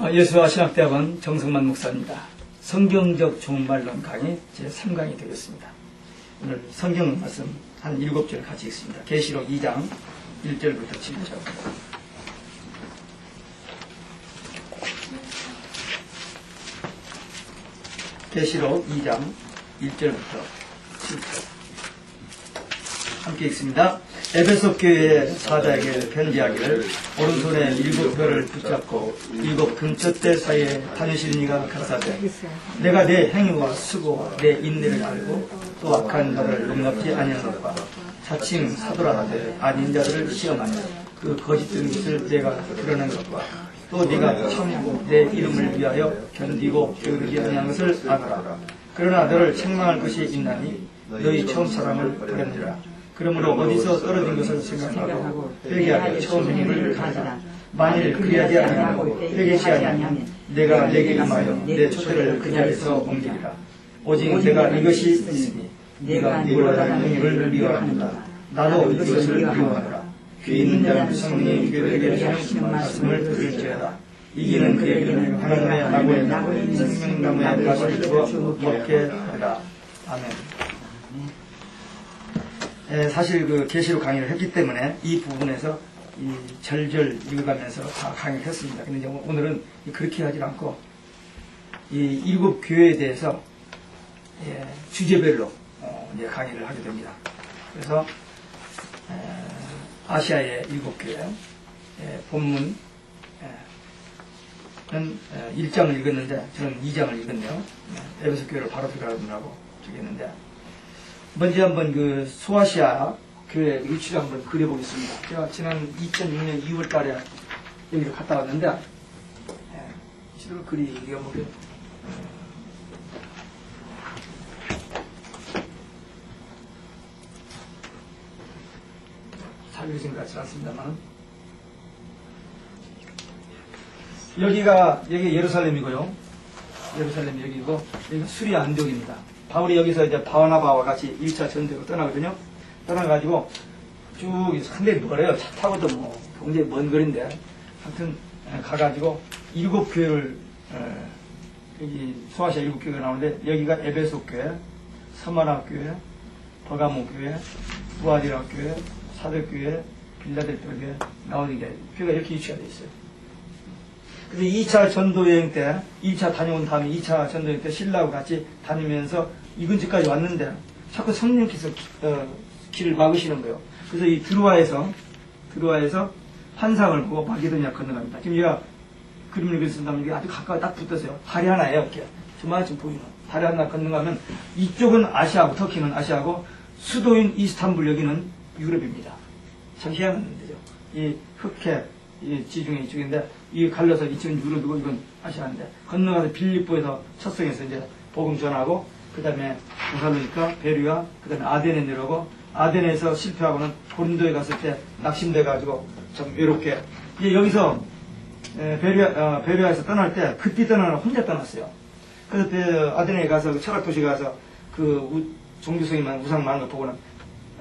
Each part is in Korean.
예수와 신학대학원 정성만 목사입니다. 성경적 종말론 강의 제3강이 되겠습니다. 오늘 성경 말씀 한 7절 같이 읽습니다. 계시록 2장 1절부터 7절. 계시록 2장 1절부터 7절. 함께 읽습니다. 에베소 교회의 사자에게 편지하기를 오른손에 7별을 붙잡고 7 금텟대 사이에 다니시는 이가 가라사대 내가 내 행위와 수고와 내 인내를 알고 또 악한 너를 용납지 아니하는 것과 자칭 사도라 하되 아닌 자들을 시험하며 그 거짓된 것을 내가 드러낸 것과 또 네가 처음 내 이름을 위하여 견디고 게으르지 아니한 것을 알아라. 그러나 너를 책망할 것이 있나니 너희 처음 사랑을 버렸느라. 그러므로 어디서 떨어진 것을 생각하고 회개하여 처음 행위를 가져라. 만일 그리하지 아니하고 회개치 아니하면 내가 내게 임하여 내 초대를 그 자리에서 옮기리라. 오직 내가 이것이 있으니 네가 이걸하는 행위를 미워하는다. 나도 이것을 미워하노라. 귀 있는 자는 성령이 그에게 하시는 말씀을 들을지어다. 이기는 그에게는 하나님의 나무에 생명나무의 가시를 주어 먹게 하리라. 아멘. 사실 그 계시록 강의를 했기 때문에 이 부분에서 이 절절 읽어가면서 다 강의를 했습니다. 근데 오늘은 그렇게 하지 않고 이 7 교회에 대해서 주제별로 이제 강의를 하게 됩니다. 그래서 아시아의 7 교회 본문은 1장을 읽었는데 저는 2장을 읽었네요. 에베소 교회를 바로 들어가느라고 적었는데 먼저 한번 그 소아시아 교회 위치를 한번 그려보겠습니다. 제가 지난 2006년 2월 달에 여기를 갔다 왔는데, 지도를 그리기가 뭐게, 잘 그려진 것 같지 않습니다만, 여기 예루살렘이고요. 예루살렘이 여기고, 여기가 수리 안독입니다. 바울이 여기서 이제 바나바와 같이 1차 전도로 떠나거든요. 떠나가지고 쭉 상당히 멀어요. 차 타고도 뭐 굉장히 먼 거리인데 하여튼 가가지고 7 교회를 여기 소아시아 7 교회가 나오는데 여기가 에베소 교회, 서마나 교회, 버가모 교회, 부아디라 교회, 사도 교회, 빌라델피아 교회, 라오디게아 교회가 이렇게 위치가 되어 있어요. 그래서 2차 전도여행 때, 2차 다녀온 다음에 2차 전도여행 때 신라하고 같이 다니면서 이 근처까지 왔는데 자꾸 성령께서 길을 막으시는 거예요. 그래서 이 드로아에서 환상을 보고 마게도냐 건너갑니다. 지금 얘가 그림을 그렸습니다만 이게 아주 가까이 딱 붙었어요. 다리 하나예요. 이렇게. 저만큼 보이는 다리 하나 건너가면 이쪽은 아시아고 터키는 아시아고 수도인 이스탄불 여기는 유럽입니다. 참 희한한 데죠. 이 흑해 이 지중해 이쪽인데 이 갈려서 이쪽은 유럽이고 이건 아시아인데 건너가서 빌립보에서 첫성에서 이제 복음 전하고 그 다음에 부살로니까 베르야 그 다음에 아덴에 내려오고 아덴에서 실패하고는 고린도에 갔을 때 낙심돼 가지고 좀 외롭게 이제 여기서 베르야에서 떠날 때 그때 떠나는 혼자 떠났어요. 그래서 아덴에 가서 그 철학 도시 가서 그 종교성이만 우상 많은 거 보고는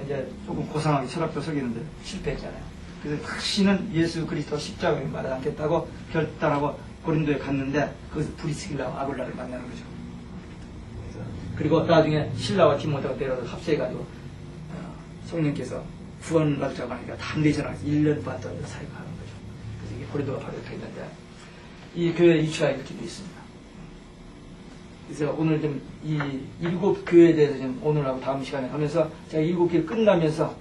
이제 조금 고상하게 철학도 속이는데 실패했잖아요. 그래서 다시는 예수 그리스도 십자가에 맞아 않겠다고 결단하고 고린도에 갔는데 거기서 브리스길라와 아굴라를 만나는 거죠. 그리고 나중에 신라와 디모데가 내려서 합세해가지고 성령께서 구원 날짜가 하니까 담대 전화해서 1년 반 동안 사역하는 거죠. 그래서 이게 고린도가 바로 이렇게 있는데 이 교회 위치가 이렇게 되어 있습니다. 그래서 오늘 좀 이 7 교회에 대해서 좀 오늘하고 다음 시간에 하면서 제가 7 교회 끝나면서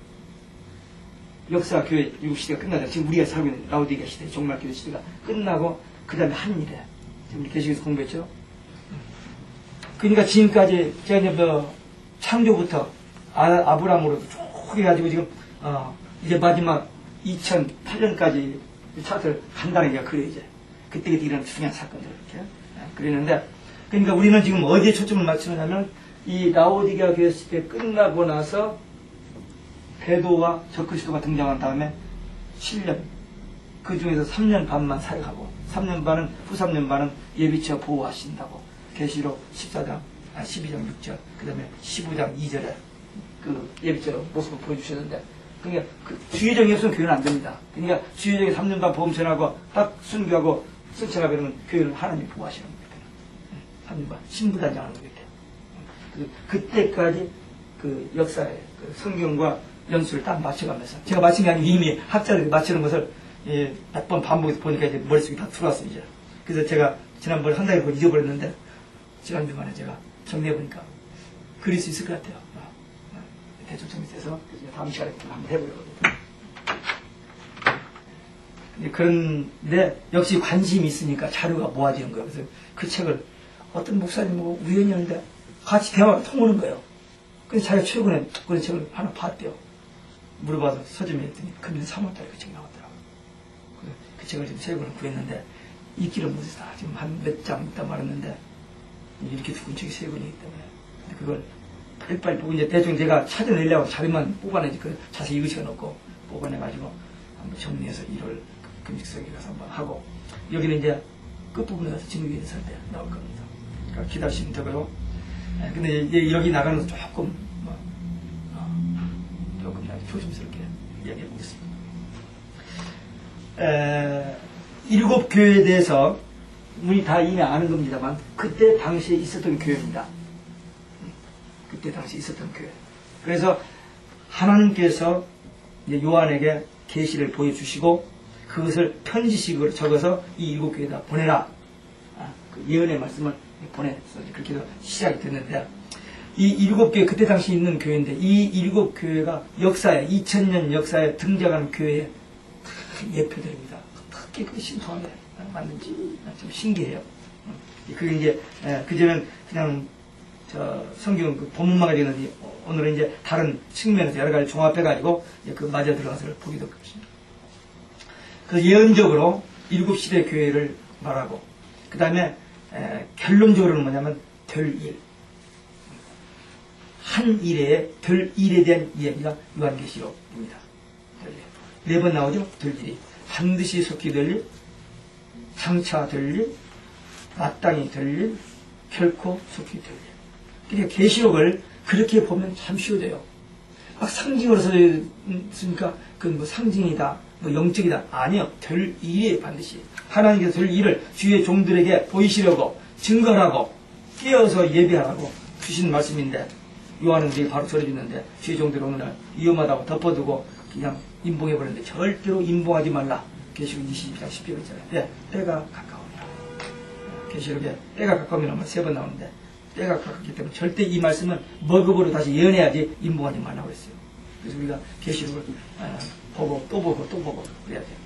역사 교회 7시대가 끝나자 지금 우리가 살고 있는 라오디게아 시대 종말 교회 시대가 끝나고 그 다음에 한일에 지금 우리 계시록에서 공부했죠. 그러니까 지금까지 제가 이제 뭐 창조부터 아브라함으로 쭉 해가지고 지금 이제 마지막 2008년까지 차트를 간단하게 제가 그려 이제 그때 일어난 중요한 사건들 이렇게 그리는데 그러니까 우리는 지금 어디에 초점을 맞추느냐면 이 라오디게아 교회 시대 끝나고 나서 베도와 저크리스도가 등장한 다음에 7년 그 중에서 3년 반만 사역하고 3년 반은 후 3년 반은 예비처 보호하신다고 계시록 12장 6절 그 다음에 15장 2절에 그 예비처 모습을 보여주셨는데 그러니까 그 주의정이 없으면 교회는 안 됩니다. 그러니까 주의정이 3년 반 보험 전하고 딱 순교하고 성찬과 이런 교회는 하나님이 보호하시는 거예요. 하나님과 신부단장하는 거예요. 그때까지 그 역사의 그 성경과 연수를 딱 맞춰가면서 제가 맞춘 게 아니고 이미 학자들이 맞추는 것을 몇 번 반복해서 보니까 이제 머릿속에 다 들어왔어요. 이제. 그래서 제가 지난번에 한 달에 그걸 잊어버렸는데 지난주간에 제가 정리해보니까 그릴 수 있을 것 같아요. 대충 정리해서 다음 시간에 한번 해보려고. 그런데 역시 관심이 있으니까 자료가 모아지는 거예요. 그래서 그 책을 어떤 목사님하고 우연이었는데 같이 대화가 통하는 거예요. 그래서 자기가 최근에 그런 책을 하나 봤대요. 물어봐서 서점에 했더니 금년 3월달에 그 책이 나왔더라고요. 그 책을 지금 세 권을 구했는데 읽기를 못해서 지금 한 몇 장 있다 말았는데 이렇게 두꺼운 책이 세 권이기 때문에 그걸 빨리빨리 보고 이제 대충 제가 찾아내려고 자료만 뽑아내지 그 자세히 읽으시가 놓고 뽑아내가지고 한번 정리해서 1월 금식석에 가서 한번 하고 여기는 이제 끝부분에 가서 진흙위에 설 때 나올 겁니다. 그러니까 기다리시면 되고요. 근데 이제 여기 나가는 조금 조금 조심스럽게 이야기해 보겠습니다. 7 교회에 대해서 우리 다 이미 아는 겁니다만 그때 당시에 있었던 교회입니다. 그때 당시에 있었던 교회. 그래서 하나님께서 이제 요한에게 계시를 보여주시고 그것을 편지식으로 적어서 이 7 교회에다 보내라. 그 예언의 말씀을 보내서 그렇게 해서 시작이 됐는데 이 7 교회 그때 당시 있는 교회인데 이 7 교회가 역사에 2000년 역사에 등장하는 교회의 예표들입니다. 어떻게 그 신통하게 맞는지 좀 신기해요. 그게 이제 그전엔 그냥 저 성경 그 본문만 가지고는 오늘은 이제 다른 측면에서 여러 가지 종합해가지고 그 맞아 들어가서 보기도 그렇습니다. 그 예언적으로 7시대 교회를 말하고 그 다음에 결론적으로는 뭐냐면 될 일. 한 일에 될 일에 대한 이야기가 요한계시록입니다. 4번 나오죠? 될 일이. 반드시 속히 될 일, 장차 될 일, 마땅히 될 일, 결코 속히 될 일. 그러니까 계시록을 그렇게 보면 참 쉬워져요. 막 상징으로 써져 있으니까 그건 뭐 상징이다, 뭐 영적이다. 아니요. 될 일이에요, 반드시. 하나님께서 될 일을 주의 종들에게 보이시려고 증거하고 깨어서 예배하라고 주신 말씀인데 요한은 우리에게 바로 전해주는데 주의 종들이 오늘날 위험하다고 덮어두고 그냥 임봉해버렸는데 절대로 임봉하지 말라. 계시록 22장 10절 있잖아요. 네, 때가 가까우니라. 계시록에 때가 가까우면 3번 나오는데 때가 가깝기 때문에 절대 이 말씀은 먹어보러 다시 예언해야지 임봉하지 말라고 했어요. 그래서 우리가 계시록을 보고 또 보고 또 보고 그래야 돼요.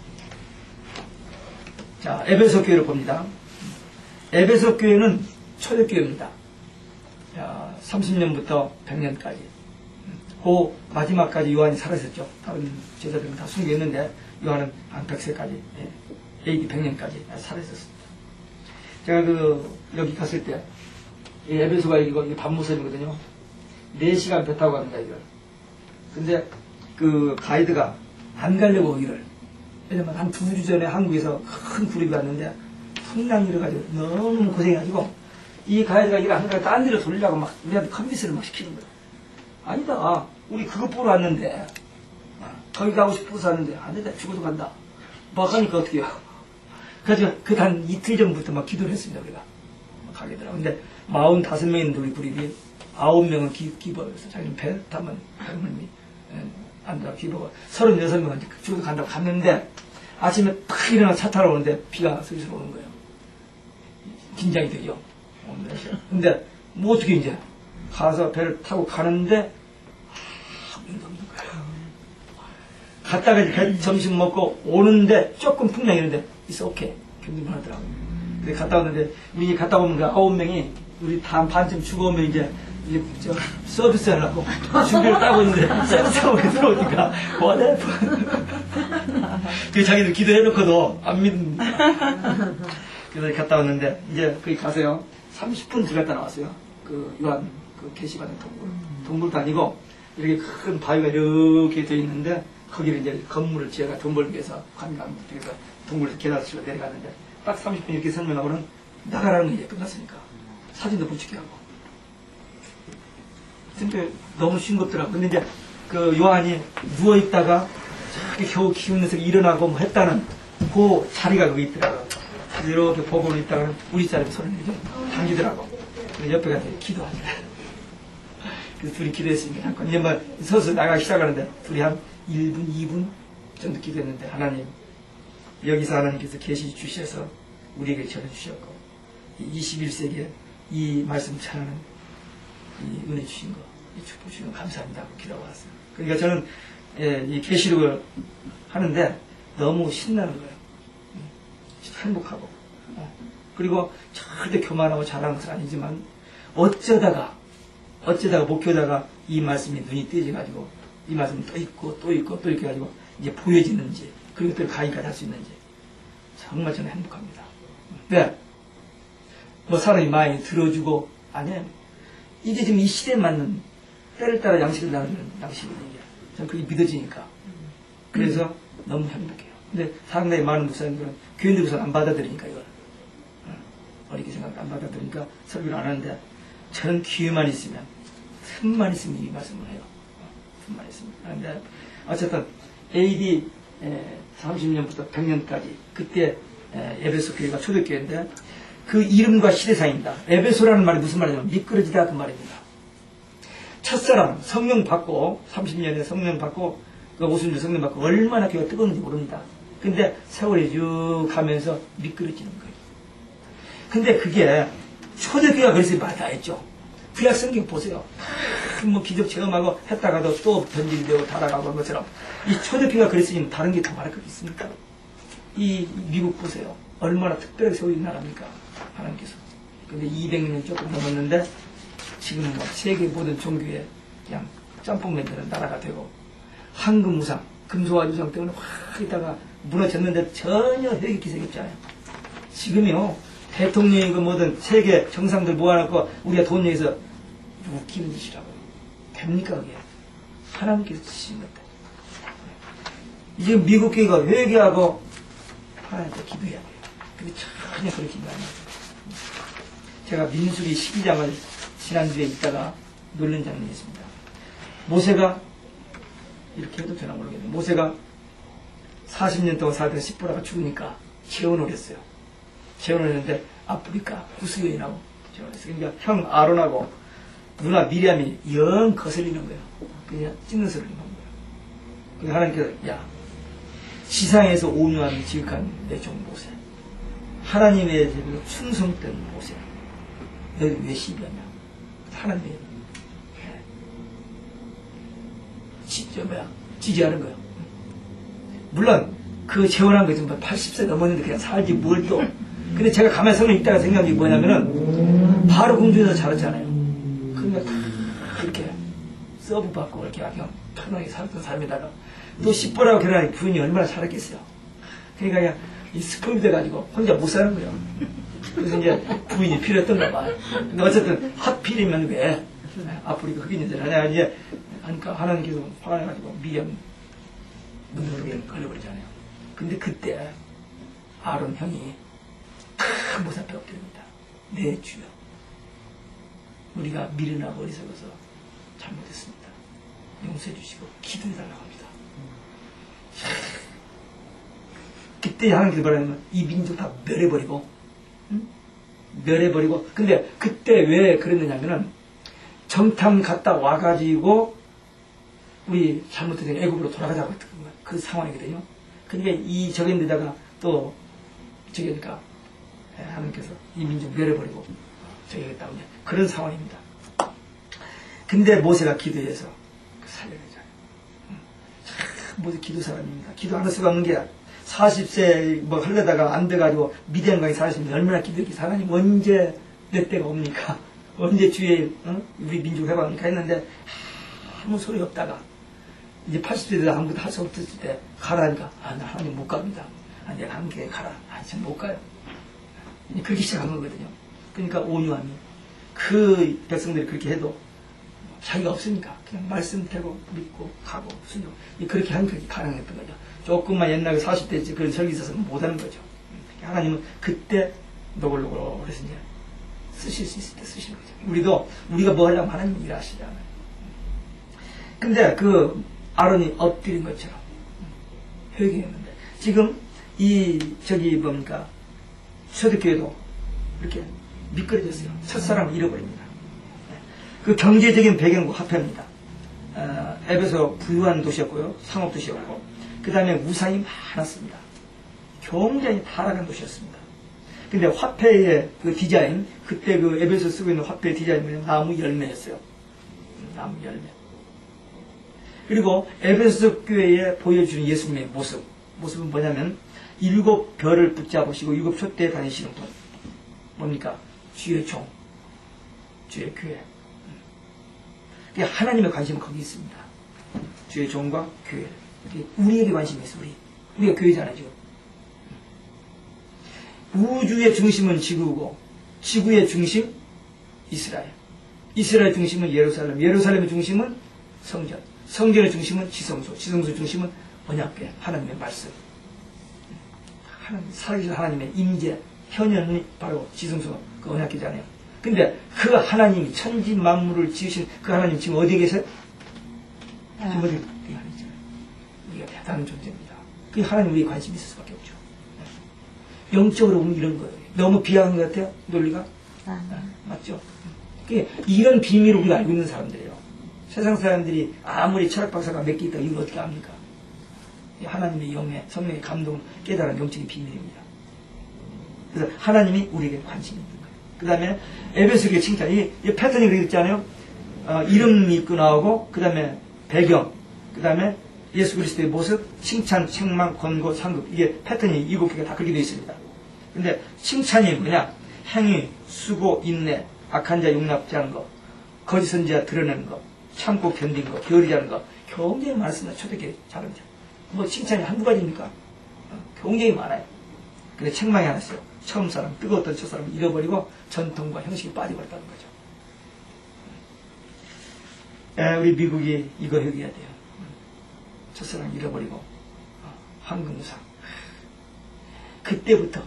자, 에베소 교회를 봅니다. 에베소 교회는 초대교회입니다. 30년부터 100년까지. 그 마지막까지 요한이 살았었죠. 다른 제자들은 다 숨겨있는데 요한은 한 100세까지, AD 100년까지 살았었습니다. 제가 여기 갔을 때, 에베소가 이거 밤무선이거든요. 4시간 배 타고 갑니다, 이걸. 근데 그 가이드가 안 가려고 거기를. 왜냐면 한 2주 전에 한국에서 큰 그룹이 왔는데 풍랑이 일어가지고 너무 고생해가지고 이 가이드가 이걸 안 가고 딴 데로 돌리려고 막 우리한테 컨비스를 막 시키는 거예요. 아니다. 우리 그거 보러 왔는데 거기 가고 싶어서 왔는데 안 된다. 죽어도 간다. 막 하니까 어떻게 해요. 그래서 그 단 이틀 전부터 막 기도를 했습니다. 우리가 가게더라고요. 근데 45명이 있는 우리 그룹이 9명은 기버였어. 자기는 배 타면 할머니 안 들어 기버가 36명은 죽어도 간다고 갔는데 아침에 탁 일어나 차 타러 오는데 비가 슬슬 오는 거예요. 긴장이 되죠. 근데 뭐 어떻게 이제 가서 배를 타고 가는데 아무도 없는 거예요. 갔다가 이제 점심 먹고 오는데 조금 풍랑이 있는데 있어 오케이 견딜만 하더라고요. 근데 갔다 왔는데 우리 갔다 오면 그 9명이 우리 다 반쯤 죽어오면 이제 저 서비스 하려고 준비를 따고 있는데 서비스하고 들어오니까 뭐래? 그 자기들 기도해놓고도 안 믿는. 그래서 갔다 왔는데 이제 거기 가세요. 30분 들어갔다 나왔어요. 그 요한 그 계시받은 동굴도 아니고 이렇게 큰 바위가 이렇게 돼 있는데 거기를 이제 건물을 지어가 돈 벌기 위해서 관광 그래서 동굴에서 계단을 치러 내려가는데 딱 30분 이렇게 설명하고는 나가라는 게 이제 끝났으니까 사진도 붙이게 하고. 근데 너무 싱겁더라고. 근데 이제 그 요한이 누워 있다가 저렇게 겨우 기운에서 일어나고 뭐 했다는 그 자리가 거기 있더라고요. 이렇게 보고는 있다가 우리 사람이 손을 내죠. 당기더라고. 그래서 옆에 가서 기도합니다. 그래서 둘이 기도했으니까 잠깐 이제 뭐 서서 나가기 시작하는데 둘이 한 1분, 2분 정도 기도했는데 하나님 여기서 하나님께서 계시 주셔서 우리에게 전해주셨고 21세기에 이 말씀 전하는 이 은혜 주신 거, 이 축복 주신 거 감사합니다 하고 기도하고 왔어요. 그러니까 저는 이 계시록을 하는데 너무 신나는 거예요. 행복하고 그리고 절대 교만하고 잘하는 것은 아니지만 어쩌다가 목표다가 이 말씀이 눈이 띄어져가지고 이 말씀이 또 있고 또 있고 또 이렇게 해가지고 이제 보여지는지 그런 것들을 가기까지 할 수 있는지 정말 저는 행복합니다. 네. 뭐 사람이 많이 들어주고 아니에요. 이게 지금 이 시대에 맞는 때를 따라 양식을 나누는 양식이거든요. 저는 그게 믿어지니까. 그래서 너무 행복해요. 근데 상당히 많은 목사님들은 교인들 우선 안 받아들이니까 이걸 어렵게 생각 안 받아들이니까 설교를 안 하는데 저는 기회만 있으면 틈만 있으면 이 말씀을 해요. 틈만 있으면. 그런데 어쨌든 AD 30년부터 100년까지 그때 에베소 교회가 초대교회인데 그 이름과 시대상입니다. 에베소라는 말이 무슨 말이냐면 미끄러지다 그 말입니다. 첫사랑 성령 받고 30년에 성령 받고 그 오순절 성령 받고 얼마나 교회가 뜨거운지 모릅니다. 근데 세월이 쭉 가면서 미끄러지는 거예요. 근데 그게 초대교회가 그래서 다 했죠. 구약 성경 보세요. 뭐 기적 체험하고 했다가도 또 변질되고 달아가고 한 것처럼 이 초대교회가 그랬으니 다른 게 더 말할 것 있습니까? 이 미국 보세요. 얼마나 특별하게 세워진 나라입니까? 하나님께서. 근데 200년 조금 넘었는데 지금은 막 세계 모든 종교에 그냥 짬뽕 만드는 나라가 되고 황금 우상, 금소와 유상 때문에 확 있다가 무너졌는데 전혀 혈기 기색이 없잖아요. 지금요 대통령이고 뭐든 세계 정상들 모아놓고 우리가 돈 내서 웃기는 짓이라고요. 됩니까 그게? 하나님께서 지신 것들. 이제 미국 교회가 회개하고 하나님께 기도해야 돼요. 근데 전혀 그렇게 기도 안 해요. 제가 민수기 12장을 지난주에 있다가 놀란 장면이 있습니다. 모세가 이렇게 해도 되나 모르겠네요. 모세가 40년 동안 살다가 십보라가 죽으니까 재혼을 했어요. 재혼을 했는데 아프리카 구스여인하고 재혼을 했어요. 그러니까 형 아론하고 누나 미리암이 영 거슬리는 거예요. 그냥 찢는 소리를 하는 거예요. 그래서 하나님께서 야 지상에서 온유함이 지극한 내 종 모세 하나님의 제대로 충성된 모세 너희 왜 시비하냐 하나님이 지지하는 거예요. 물론 그 재혼한 거 지금 80세 넘었는데 그냥 살지 뭘 또. 근데 제가 가만히 서는 있다가 생각한 게 뭐냐면은 바로 공주에서 자랐잖아요. 그러니까 다 이렇게 서브 받고 이렇게 그냥 편하게 살았던 사람이다가 또 십보라고 결혼한 부인이 얼마나 살았겠어요. 그러니까 그냥 이 스포이 돼가지고 혼자 못 사는 거예요. 그래서 이제 부인이 필요했던가 봐. 근데 어쨌든 하필이면 왜 아프리카 흑인인들 하냐 이제 하니까 하나님께서 화가 나가지고 미연 문으로 걸려버리잖아요. 근데 그때 아론 형이 큰 모사뼈 엎드립니다. 내 주여 우리가 미련하고 어리석어서 잘못했습니다. 용서해 주시고 기도해달라고 합니다. 그때 하나님께서 말하면 이 민족 다 멸해버리고 멸해버리고 근데 그때 왜 그랬느냐면은 정탐 갔다 와가지고 우리 잘못된 애국으로 돌아가자고 했던 거예요. 그 상황이거든요. 근데 이 적인데다가 또 저기니까 하나님께서 이 민족 멸해버리고 저기 했다고 그런 상황입니다. 근데 모세가 기도해서 살려내잖아요. 모세 기도 사람입니다. 기도 안 할 수가 없는 게 40세 뭐 하려다가 안 돼가지고 미디안 강에 40년 얼마나 기도했기 하나님 언제 내 때가 옵니까? 언제 주의 우리 민족 해방합니까? 했는데 아무 소리 없다가 이제 80세 되다 아무것도 할 수 없을 때 가라니까 나 하나님 못 갑니다. 내가 함께 가라. 전 못 가요. 그렇게 시작한 거거든요. 그러니까 온유함이 그 백성들이 그렇게 해도 자기가 없으니까 그냥 말씀 대고 믿고 가고 순종 그렇게 하니까 가능했던 거죠. 조금만 옛날에 40대 그런 설교 있어서는 못하는 거죠. 하나님은 그때 노골노골 그래서 이제 쓰실 수 있을 때 쓰시는 거죠. 우리가 뭐 하려면 하나님은 일하시잖아요. 근데 그 아론이 엎드린 것처럼 회개했는데 지금 이 저기 뭡니까 초대교회도 이렇게 미끄러졌어요. 첫사랑을 잃어버립니다. 그 경제적인 배경과 화폐입니다. 에베소 부유한 도시였고요. 상업도시였고, 그 다음에 우상이 많았습니다. 굉장히 타락한 도시였습니다. 근데 화폐의 그 디자인, 그때 그 에베소 쓰고 있는 화폐의 디자인은 나무 열매였어요. 나무 열매. 그리고 에베소 교회에 보여주는 예수님의 모습은 뭐냐면, 7별을 붙잡으시고 7촛대에 다니시는 분. 뭡니까? 주의 종, 주의 교회. 하나님의 관심은 거기 있습니다. 주의 종과 교회. 우리에게 관심이 있어, 우리가 교회잖아요, 지금. 우주의 중심은 지구고, 지구의 중심, 이스라엘. 이스라엘 중심은 예루살렘. 예루살렘의 중심은 성전. 성전의 중심은 지성소. 지성소 중심은 언약궤, 하나님의 말씀. 살아계신 하나님의 임재, 현현이 바로 지성소, 그 언약궤잖아요. 근데 그 하나님이 천지 만물을 지으신 그 하나님 지금 어디에 계세요? 지금 어디 계세요? 우리가 대단한 존재입니다. 그 하나님 우리에 관심이 있을 수밖에 없죠. 영적으로 보면 이런 거예요. 너무 비약한 것 같아요? 논리가? 맞죠? 이런 비밀을 우리가 알고 있는 사람들이에요. 세상 사람들이 아무리 철학 박사가 몇 개 있다 이걸 어떻게 압니까? 하나님의 영의 성령의 감동을 깨달은 영적인 비밀입니다. 그래서 하나님이 우리에게 관심이 있는 거예요. 그 다음에 에베소교회 칭찬. 이 패턴이 그렇게 있잖아요. 이름이 있고 나오고, 그 다음에 배경, 그 다음에 예수 그리스도의 모습, 칭찬, 책망, 권고, 상급. 이게 패턴이 7개가 다 그렇게 되어 있습니다. 근데 칭찬이 뭐냐? 행위, 수고, 인내, 악한 자 용납지 않은 거, 거짓 선지자 드러내는 거, 참고 견딘 거, 게으르지 않은 거. 굉장히 많습니다. 초대교회 작은 자. 뭐 칭찬이 한두 가지입니까? 굉장히 많아요. 근데 책망이 하나 있어요. 처음 사람, 뜨거웠던 첫사람을 잃어버리고 전통과 형식이 빠져버렸다는 거죠. 우리 미국이 이거 회개해야 돼요. 첫사람 잃어버리고 황금우상. 그때부터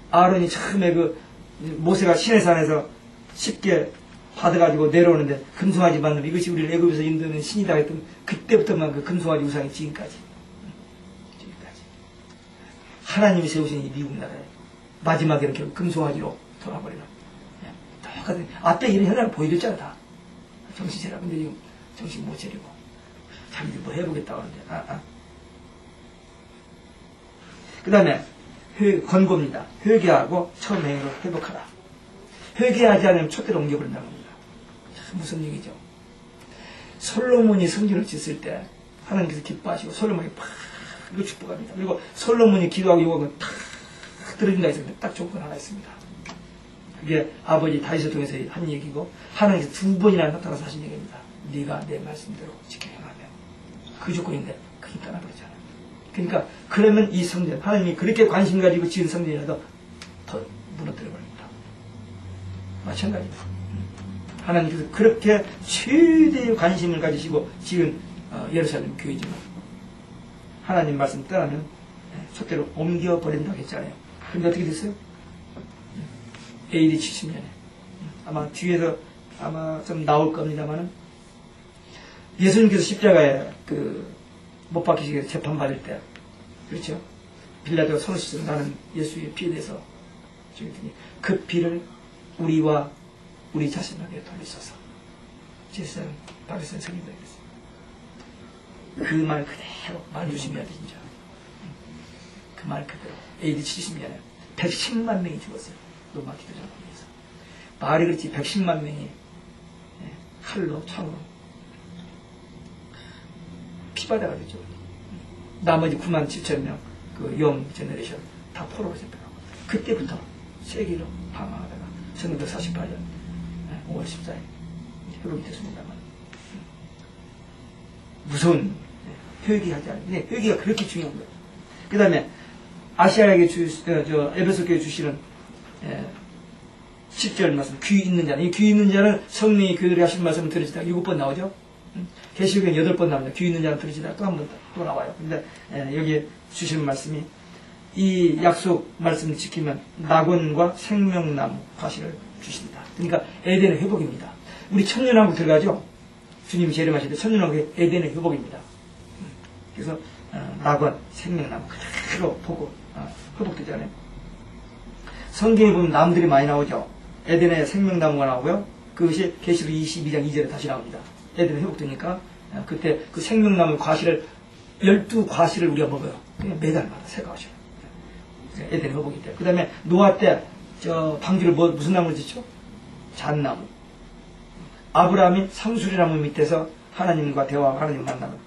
아론이 처음에 그 모세가 시내산에서 쉽게 받아가지고 내려오는데 금송아지 만나면 이것이 우리를 애굽에서 인도하는 신이다 했던 그때부터만 그 금송아지 우상이 지금까지 하나님이 세우신 이 미국 나라에 마지막에는 결국 금송아지로 돌아버리는 똑같은 앞에 이런 현상을 보여줬잖아. 다 정신 차려. 근데 지금 정신 못 차리고 자기들 뭐 해보겠다고 하는데 그 다음에 권고입니다. 회개하고 처음 행위로 회복하라. 회개하지 않으면 촛대로 옮겨버린다는 겁니다. 참 무슨 얘기죠. 솔로몬이 성전을 짓을 때 하나님께서 기뻐하시고 솔로몬이 팍 이거 축복합니다. 그리고 솔로몬이 기도하고 요구하면 탁 들어진다 해서 딱 조건 하나 있습니다. 그게 아버지 다윗을 통해서 한 얘기고 하나님께서 2번이나 나타나서 하신 얘기입니다. 네가 내 말씀대로 지켜 행하면 그 조건인데 그게 떠나버리잖아요. 그러니까 그러면 이 성전 하나님이 그렇게 관심 가지고 지은 성전이라도 더 무너뜨려 버립니다. 마찬가지입니다. 하나님께서 그렇게 최대의 관심을 가지시고 지은 예루살렘 교회지만 하나님 말씀 떠나면 촛대로 옮겨버린다고 했잖아요. 근데 어떻게 됐어요? AD 70년에 아마 뒤에서 아마 좀 나올 겁니다만은 예수님께서 십자가에 못 박히시게 위해서 재판받을 때 그렇죠? 빌라도가 손을 씻어 나는 예수의 피에 대해서 그 피를 우리와 우리 자신에게 돌리소서. 제사장 바리새인 성인들에게 그 말 그대로 말 조심해야 돼 진짜. 그 말 그대로 AD 70년에 110만 명이 죽었어요. 로마 기도자로 위해서. 말이 그렇지 110만 명이 칼로 창으로 피받아가지고 나머지 9만 7천 명 그 영 제너레이션 다 포로로 잡혀가고 그때부터 세계로 방황하다가 1948년 5월 14일 회복이 됐습니다만 무서운 회개하지 않아요. 근데 회개가 그렇게 중요한 거예요. 그 다음에 아시아에게 에베소 교회 주시는 10절 말씀 귀 있는 자는 이 귀 있는 자는 성령이 교회들이 하신 말씀을 들으시다 7번 나오죠. 계시록엔 8번 나옵니다. 귀 있는 자는 들으시다 또 한 번 또 나와요. 근데 여기에 주시는 말씀이 이 약속 말씀을 지키면 낙원과 생명나무 과실을 주신다. 그러니까 에덴의 회복입니다. 우리 천년왕국 들어가죠. 주님이 재림하실 때 천년왕국의 에덴의 회복입니다. 그래서 낙원, 생명나무 그대로 보고 회복되잖아요. 성경에 보면 나무들이 많이 나오죠. 에덴에 생명나무가 나오고요. 그것이 계시록 22장 2절에 다시 나옵니다. 에덴이 회복되니까 그때 그 생명나무 과실을 12과실을 우리가 먹어요. 그냥 매달마다 새 과실. 에덴이 회복이 돼. 그 다음에 노아 때 저 방주를 무슨 나무를 짓죠? 잣나무. 아브라함이 상수리나무 밑에서 하나님과 대화하고 하나님 만나고,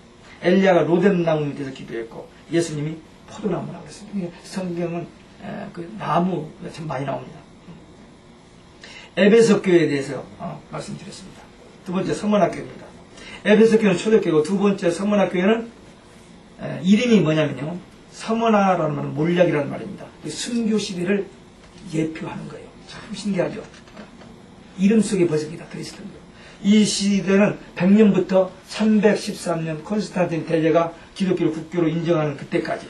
엘리야가 로뎀나무 밑에서 기도했고, 예수님이 포도나무라고 했습니다. 그러니까 성경은 그 나무가 참 많이 나옵니다. 에베소 교회에 대해서 말씀드렸습니다. 두 번째 서문학교입니다. 에베소 교회는 초대교회고, 두 번째 서문학교회는 이름이 뭐냐면요, 서문화라는 말은 몰약이라는 말입니다. 순교 시대를 예표하는 거예요. 참 신기하죠. 이름 속에 벌써 다 들어있었던 거예요. 이 시대는 100년부터 313년 콘스탄틴 대제가 기독교를 국교로 인정하는 그때까지,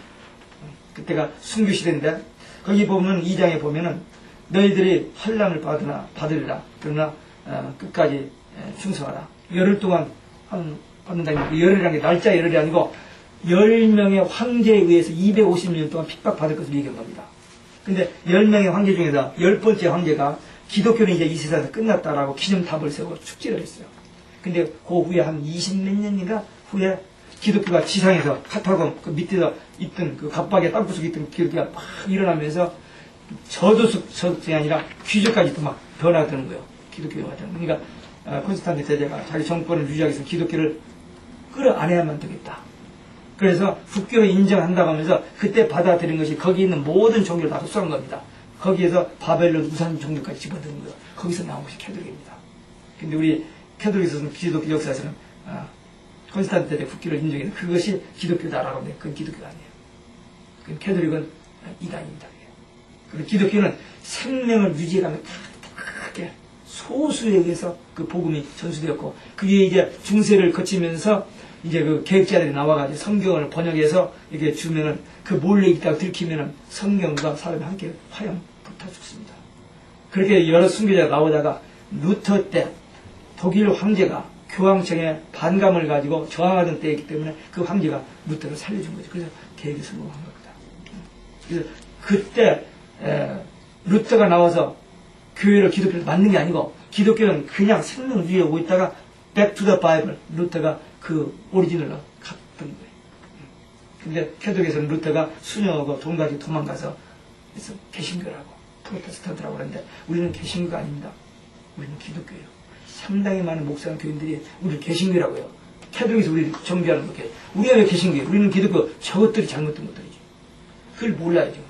그때가 순교 시대인데, 거기 보면 2장에 보면은 너희들이 환난을 받으리라. 그러나 끝까지 충성하라. 열흘 동안 받는다는 게, 열흘이라는 게 날짜 열흘이 아니고 10명의 황제에 의해서 250년 동안 핍박받을 것을 얘기한 겁니다. 근데 10명의 황제 중에서 10번째 황제가 기독교는 이제 이 세상에서 끝났다라고 기념탑을 세우고 축제를 했어요. 근데 그 후에 한 20몇 년인가 후에 기독교가 지상에서 카타콤 그 밑에서 있던 그 갑박의 땅구석에 있던 기독교가 막 일어나면서 저주석이 아니라 귀족까지 또 막 변화가 되는 거예요. 기독교가 되는. 그러니까 콘스탄틴 대제가 자기 정권을 유지하기 위해서 기독교를 끌어안아야만 되겠다. 그래서 국교를 인정한다고 하면서 그때 받아들인 것이 거기 있는 모든 종교를 다 흡수한 겁니다. 거기에서 바벨론 우산 종교까지 집어드는 거예요. 거기서 나온 것이 캐톨릭입니다. 근데 우리 캐톨릭에서는 기독교 역사에서는 콘스탄틴 대제 국교를 인정해서 그것이 기독교다라고 하는데 그건 기독교가 아니에요. 그건 캐톨릭은 이단입니다. 그리고 기독교는 생명을 유지해가면 크게 소수에 의해서 그 복음이 전수되었고, 그게 이제 중세를 거치면서 이제 그 계획자들이 나와가지고 성경을 번역해서 이렇게 주면은 그 몰래 있다가 들키면은 성경과 사람이 함께 화염 붙어 죽습니다. 그렇게 여러 순교자가 나오다가 루터 때 독일 황제가 교황청에 반감을 가지고 저항하던 때이기 때문에 그 황제가 루터를 살려준 거죠. 그래서 계획이 성공한 겁니다. 그래서 그때 루터가 나와서 교회를 기독교를 만든 게 아니고, 기독교는 그냥 생명 위에 오고 있다가 Back to the Bible, 루터가 그 오리지널로 갔던 거예요. 근데 캐톨릭에서는 루터가 수녀하고 동가지 도망가서 그래서 개신교라고 프로테스탄트라고 그러는데, 우리는 개신교가 아닙니다. 우리는 기독교예요. 상당히 많은 목사님 교인들이 우리를 개신교라고 해요. 캐톨릭에서 우리를 정죄하는 거예요. 우리가 왜 개신교예요? 우리는 기독교, 저것들이 잘못된 것들이지. 그걸 몰라야죠.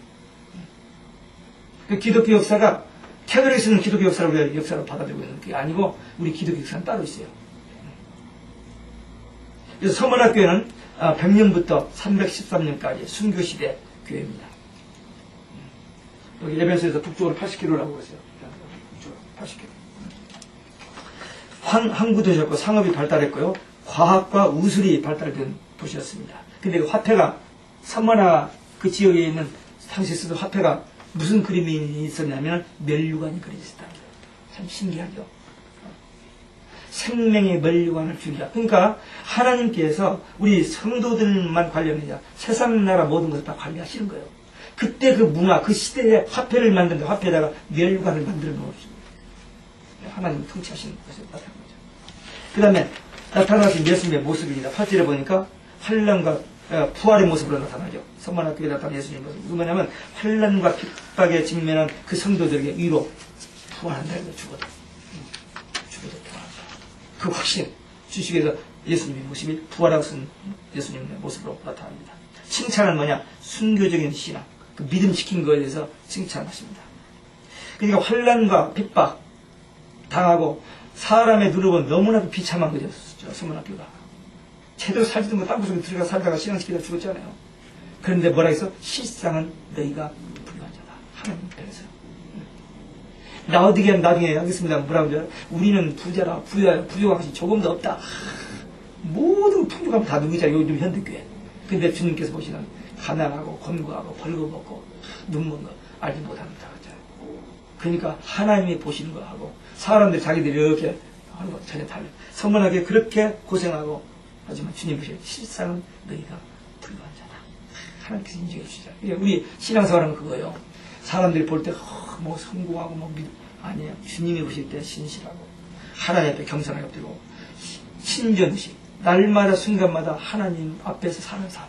그 기독교 역사가, 캐톨릭에서는 기독교 역사를 우리가 역사로 받아들이고 있는 게 아니고, 우리 기독교 역사는 따로 있어요. 그래서 서문학교회는 100년부터 313년까지 순교시대 교회입니다. 여기 에베소에서 북쪽으로 80km라고 했어요. 북쪽으로 80km. 항구 도시였고 상업이 발달했고요. 과학과 우술이 발달된 도시였습니다. 근데 그 화폐가, 서문화 그 지역에 있는 당시 쓰던 화폐가 무슨 그림이 있었냐면 멸류관이 그려져 있었다. 참 신기하죠. 생명의 멸류관을 주리라. 그러니까 하나님께서 우리 성도들만 관련해서 세상 나라 모든 것을 다 관리하시는 거예요. 그때 그 문화, 그 시대에 화폐를 만드는데 화폐에다가 멸류관을 만들어 놓으십니다. 하나님이 통치하시는 것을 나타난 거죠. 그 다음에 나타나신 예수님의 모습입니다. 8절에 보니까 환난과 부활의 모습으로 나타나죠. 서문학교에 나타난 예수님의 모습. 이거 뭐냐면 환난과 핍박에 직면한 그 성도들에게 위로 부활한다. 죽어도 부활한다. 그 확신 주시기 위해서 예수님의 모습이 부활하고 쓴 예수님의 모습으로 나타납니다. 칭찬은 뭐냐? 순교적인 신앙, 그 믿음 지킨 거에 대해서 칭찬하십니다. 그러니까 환난과 핍박 당하고 사람의 누르고 너무나도 비참한 거죠. 서문학교가 제대로 살지도 못하고 땅구석에 들어가 살다가 신앙시키다 죽었잖아요. 그런데 뭐라 해서 실상은 너희가 불의한 자다. 하나님 편에서. 나중에 하겠습니다. 뭐라고 하죠? 우리는 부자라, 부유한 것이 조금도 없다. 모든 풍족함 다 누구잖아요. 요즘 현대교회. 근데 주님께서 보시는 가난하고 권고하고 벌거벗고 눈먼 거 알지 못합니다. 그러니까 하나님이 보시는 거하고 사람들이 자기들이 이렇게 하는 거 전혀 달라요. 서문하게 그렇게 고생하고 하지만 주님 보시는 실상은 너희가 불의한 자다. 하나님께서 인정해 주시죠. 우리 신앙생활은 그거예요. 사람들이 볼 때 뭐 성공하고 뭐 아니에요. 주님이 보실 때 신실하고 하나님 앞에 경선하게 엎드리고 신전식 날마다 순간마다 하나님 앞에서 사는 삶.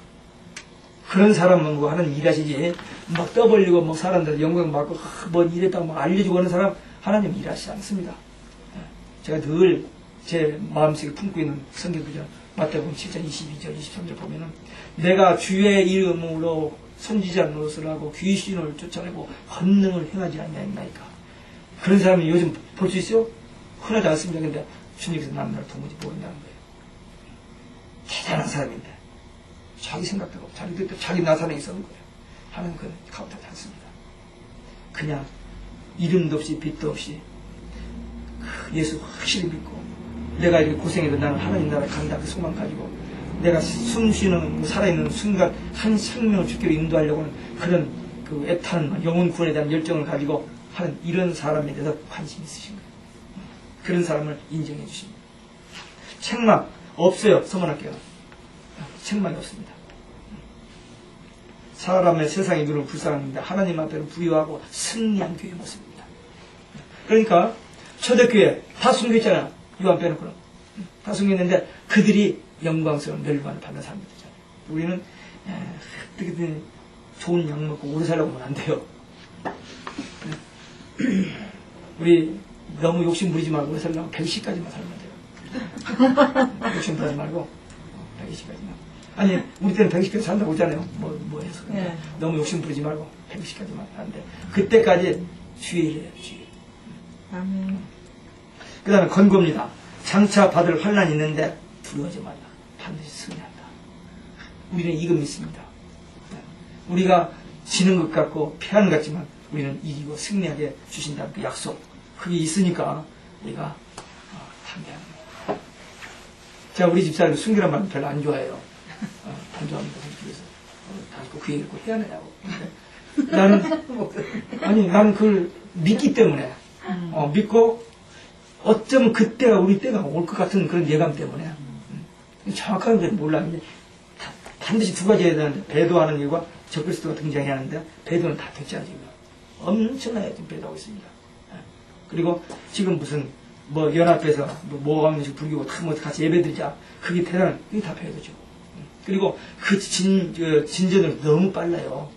그런 사람은 뭐 하나님 일하시지 막 떠벌리고 뭐 사람들 영광 받고 뭐 이랬다고 막 알려주고 하는 사람 하나님 일하시지 않습니다. 제가 늘 제 마음속에 품고 있는 성경 구절 마태복음 7장 22절 23절 보면은 내가 주의 이름으로 선지자 노릇을 하고 귀신을 쫓아내고 권능을 행하지 않냐니까. 그런 사람이 요즘 볼 수 있어요? 흔하지 않습니다. 근데 주님께서 남들을 도무지 모른다는 거예요. 대단한 사람인데 자기 생각도 없고 자기 뜻대로 자기 나사랑이 있었는 거예요. 하나님 그건 가혹하지 않습니다. 그냥 이름도 없이 빛도 없이 예수 확실히 믿고 내가 이렇게 고생해도 나는 하나님 나라에 간다 그 소망 가지고 내가 숨쉬는 살아있는 순간 한 생명을 주기로 인도하려고 하는 그런 그 애타는 영혼 구원에 대한 열정을 가지고 하는 이런 사람에 대해서 관심이 있으신 거예요. 그런 사람을 인정해 주십니다. 책망 없어요. 서문학교는 책망이 없습니다. 사람의 세상의 눈은 불쌍합니다. 하나님 앞에는 부유하고 승리한 교회의 모습입니다. 그러니까 초대교회 다 숨겼잖아. 요한 빼놓고는 다 숨겼는데 그들이 영광스러운 멸관을 받는 사람들이잖아요. 우리는 어떻게든 좋은 약 먹고 오래 살려고 하면 안 돼요. 우리 너무 욕심 부리지 말고 오래 살려면 120까지만 살면 돼요. 욕심 부리지 말고 120까지만. 아니 우리 때는 120까지 산다고 하잖아요. 뭐 해서 너무 욕심 부리지 말고 120까지만 하는데 그때까지 주의해야 주의. 그 다음에 권고입니다. 장차 받을 환난이 있는데 두려워하지 말라. 반드시 승리한다. 우리는 이거 믿습니다. 우리가 지는 것 같고 패하는 것 같지만 우리는 이기고 승리하게 주신다는 그 약속. 그게 있으니까 우리가 담대하는 거예요. 제가 우리 집사람이 순결한 말 별로 안 좋아해요. 안 좋아합니다. 그래서 그 얘기를 꼭 해야 되냐고. 나는 그걸 믿기 때문에 믿고 어쩌면 그때가 우리 때가 올 것 같은 그런 예감 때문에 정확하게 는 몰라. 반드시 두 가지 해야 되는데 배도하는 일과 적그리스도가 등장해야 하는데 배도는 다 됐잖아요. 지금 엄청나게 지금 배도하고 있습니다. 그리고 지금 무슨 뭐 연합해서 뭐 하면서 불교고 다 뭐 같이 예배드리자 그게 대단한 그게 다 배도죠. 그리고 그 진전을 너무 빨라요.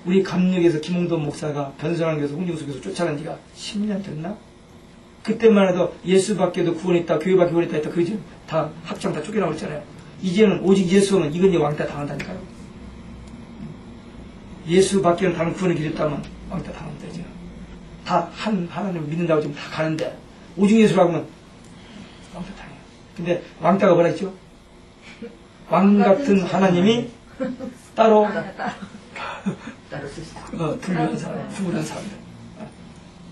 우리 감력에서 김홍돈 목사가 변선한 교수 홍정수 교수 쫓아낸 지가 10년 됐나? 그때만 해도 예수밖에도 구원 있다, 교회밖에 구원 있다 했다. 그 지금 다 합창 다 쫓겨나고 있잖아요. 이제는 오직 예수는 이건 이제 왕따 당한다니까요. 예수밖에는 다른 구원의 길이 없다면 왕따 당한다 이제. 다 하나님을 믿는다고 지금 다 가는데 오직 예수라고 하면 왕따 당해요. 근데 왕따가 뭐라 했죠? 왕 같은 하나님이 따로 분류한 사람, 구분한 사람들.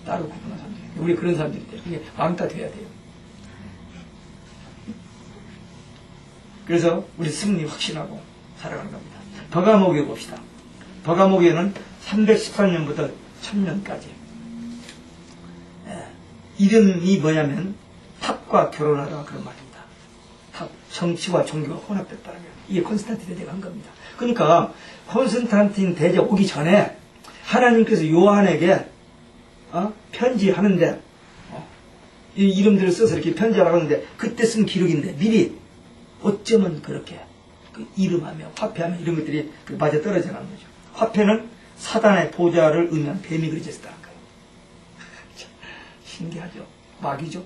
따로 구분한 사람들. 우리 그런 사람들이 돼요. 이게 왕따 돼야 돼요. 그래서 우리 승리 확신하고 살아가는 겁니다. 버가모교에 봅시다. 버가모교는 313년부터 1000년까지. 이름이 뭐냐면 탑과 결혼하다 그런 말입니다. 탑, 정치와 종교가 혼합됐다는 거예요. 이게 콘스탄틴 대제가 한 겁니다. 그러니까 콘스탄틴 대제 오기 전에 하나님께서 요한에게 편지하는데 이 이름들을 써서 이렇게 편지하라고 하는데 그때 쓴 기록인데 미리 어쩌면 그렇게 그 이름하며 화폐하며 이런 것들이 맞아 떨어져 가는 거죠. 화폐는 사단의 보좌를 의미한 뱀이 그려져 있었다는 거예요. 신기하죠. 마귀죠.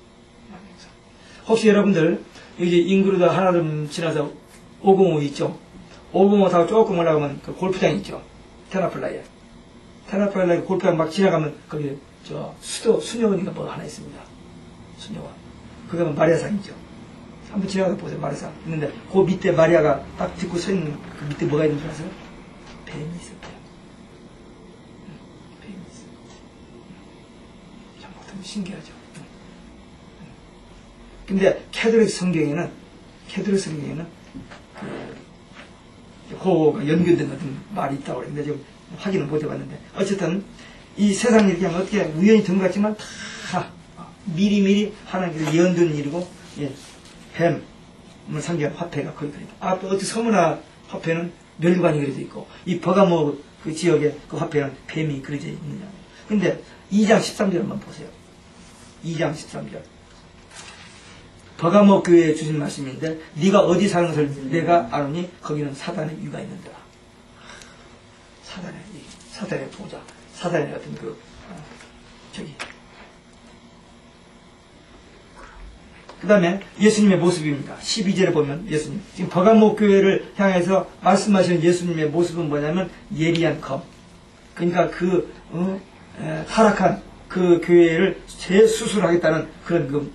혹시 여러분들 여기 인그루다 하나름 지나서 505 있죠. 505 타고 조금 올라가면 그 골프장 있죠. 테나플라이에 골프장 막 지나가면 거기 수녀원인가 뭐 하나 있습니다. 수녀원. 그게 마리아상이죠. 한번 지나가서 보세요. 마리아상 있는데 그 밑에 마리아가 딱 딛고 서 있는 그 밑에 뭐가 있는 줄 아세요? 뱀이 있어요. 뱀이 있어요. 참 신기하죠. 근데 캐톨릭 성경에는 그거가 연결된 같은 말이 있다고 그랬는데 지금 확인을 못 해봤는데 어쨌든 이 세상 이렇게 하면 어떻게 우연히 된 것 같지만 다 미리미리 하나님께서 예언된 일이고 뱀을 상징한 화폐가 거기 그립니다. 또 어떻게 서문화 화폐는 멸관이 그려져 있고 이 버가모 그 지역에 그 화폐는 뱀이 그려져 있느냐. 근데 2장 13절 한번 보세요. 2장 13절. 버가모 교회에 주신 말씀인데 네가 어디 사는 것을 내가 아노니 거기는 사단의 유가 있는데라. 사단의 보좌, 사단의 어떤 그 다음에 예수님의 모습입니다. 12절에 보면 예수님. 지금 버가모 교회를 향해서 말씀하시는 예수님의 모습은 뭐냐면 예리한 검. 그러니까 타락한 그 교회를 재수술하겠다는 그런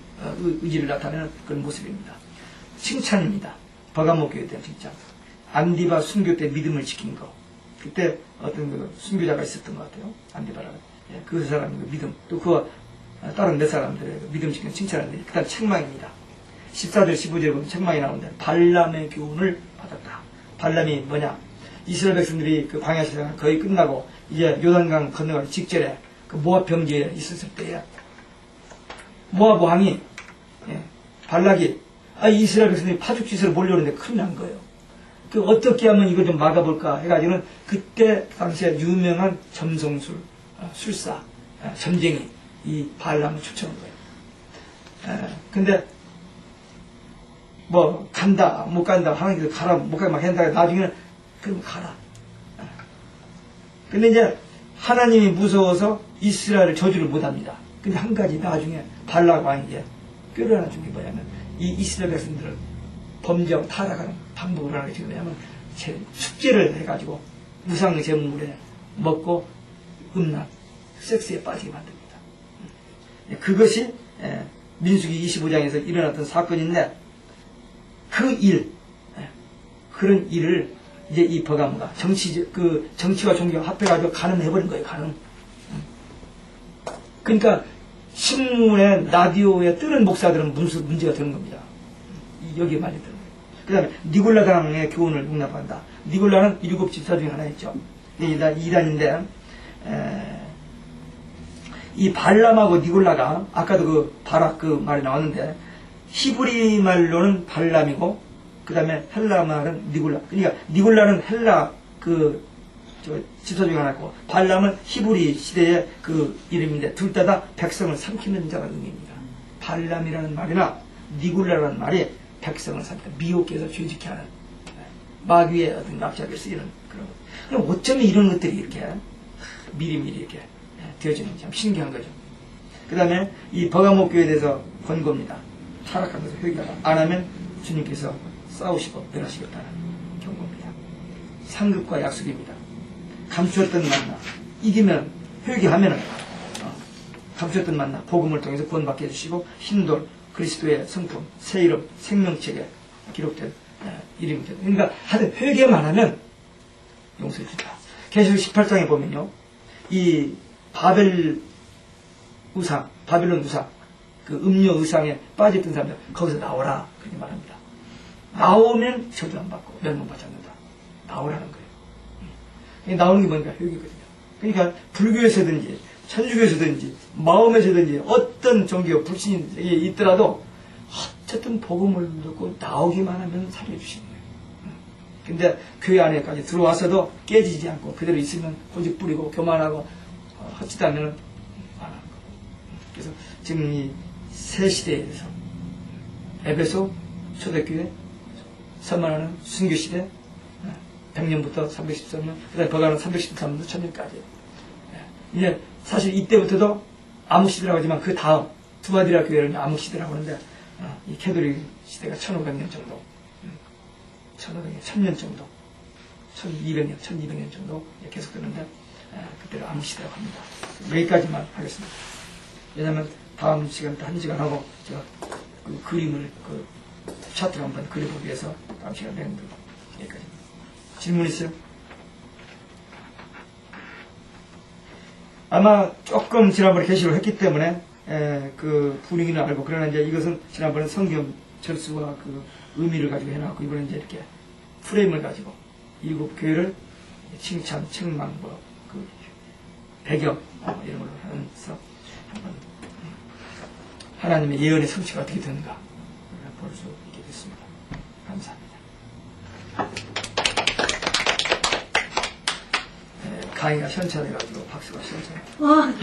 의지를 나타내는 그런 모습입니다. 칭찬입니다. 버가모 교회에 대한 칭찬. 안디바 순교 때 믿음을 지킨 거. 그때 어떤 순교자가 있었던 것 같아요. 안디바라는. 그 사람의 믿음. 또 그와 다른 몇 사람들의 믿음 지키는 칭찬을 그 다음 책망입니다. 14절 15절에 보면 책망이 나오는데 발람의 교훈을 받았다. 발람이 뭐냐? 이스라엘 백성들이 그 광야 시대가 거의 끝나고 이제 요단강 건너갈 직전에 그 모압 병지에 있었을 때에 모압 왕이 발락이 이스라엘 백성들이 파죽지세로 몰려오는데 큰일 난 거예요. 그 어떻게 하면 이걸 좀 막아볼까 해가지고는 그때 당시에 유명한 점성술, 술사, 점쟁이 이 발람을 초청한 거예요. 근데 뭐 간다 못 간다 하는 게 가라 못 가면 막 한다 나중에는 그럼 가라. 근데 이제 하나님이 무서워서 이스라엘을 저주를 못합니다. 근데 한 가지 나중에 발락 왕에게 뼈를 하나 준 게 뭐냐면 이 이스라엘 백성들을 범죄하고 타락하는 방법을 하는 게 뭐냐면 축제를 해가지고 우상 제물에 먹고 음란 섹스에 빠지게 만듭니다. 그것이 민수기 25장에서 일어났던 사건인데 그런 일을 이제 이 버가모가 정치와 종교가 합해가지고 가늠해버린 거예요. 가늠. 그러니까 신문에 라디오에 뜨는 목사들은 문제가 되는 겁니다. 여기에 많이 드는 거예요. 그 다음에 니골라 당의 교훈을 용납한다. 니골라는 7 집사 중에 하나였죠. 이단인데 이 발람하고 니골라가 아까도 그 바락 그 말이 나왔는데 히브리 말로는 발람이고 그 다음에 헬라 말은 니골라. 그러니까 니골라는 헬라 집사 중에 하나고 발람은 히브리 시대의 그 이름인데 둘 다 백성을 삼키는 자라는 의미입니다. 발람이라는 말이나 니골라라는 말이 백성을 삼키다 미혹해서 죄짓게 하는 마귀의 어떤 납작을 쓰이는 그런 것. 그럼 어쩌면 이런 것들이 이렇게 미리미리 이렇게 되어지는지 참 신기한 거죠. 그 다음에 이 버가모 교회에 대해서 권고입니다. 타락한 것을 회개하라. 안 하면 주님께서 싸우시고 멸하시겠다는 경고입니다. 상급과 약속입니다. 감추었던 만나 이기면 회개하면 감추었던 만나 복음을 통해서 구원받게 해주시고 흰돌 그리스도의 성품 새 이름 생명책에 기록된 이름입니다. 그러니까 하여튼 회개만 하면 용서해 준다. 계시록 18장에 보면요. 이 바벨론 우상 그 음료 의상에 빠졌던 사람들 거기서 나오라 그렇게 말합니다. 나오면 저주 안 받고 멸망받지 않는다. 나오라는 거예요. 나오는 게 뭔가 회개거든요. 그러니까 불교에서든지 천주교에서든지 마음에서든지 어떤 종교 불신이 있더라도 어쨌든 복음을 듣고 나오기만 하면 살려주시는 거예요. 근데 교회 안에까지 들어와서도 깨지지 않고 그대로 있으면 고집 부리고 교만하고 헛짓 하면 안 하는 거예요. 그래서 지금 이 새 시대에 대해서 에베소 초대교회 선만하는 순교시대 100년부터 313년 그 다음에 버가는 313년부터 1000년까지 이제 사실 이때부터도 암흑시대라고 하지만 그 다음 두아디라 교회는 암흑시대라고 하는데 이 캐톨릭 시대가 1500년 정도 1500년, 1000년 정도 1200년, 1200년 정도 계속되는데 그때를 암흑시대라고 합니다. 여기까지만 하겠습니다. 왜냐하면 다음 시간 때 1시간 하고 제가 그 그림을 차트를 한번 그려보기 위해서 다음 시간 내는데 여기까지. 질문 있어요? 아마 조금 지난번에 게시를 했기 때문에 그 분위기는 알고 그러나 이제 이것은 지난번에 성경 철수와 그 의미를 가지고 해놨고 이번에 이제 이렇게 프레임을 가지고 7 교회를 칭찬, 책망, 그 배경 이런 걸로 하면서 한번 하나님의 예언의 성취가 어떻게 되는가 볼 수 있게 됐습니다. 감사합니다. 강의가 현천해가지고 박수가 시원찮아요. 와,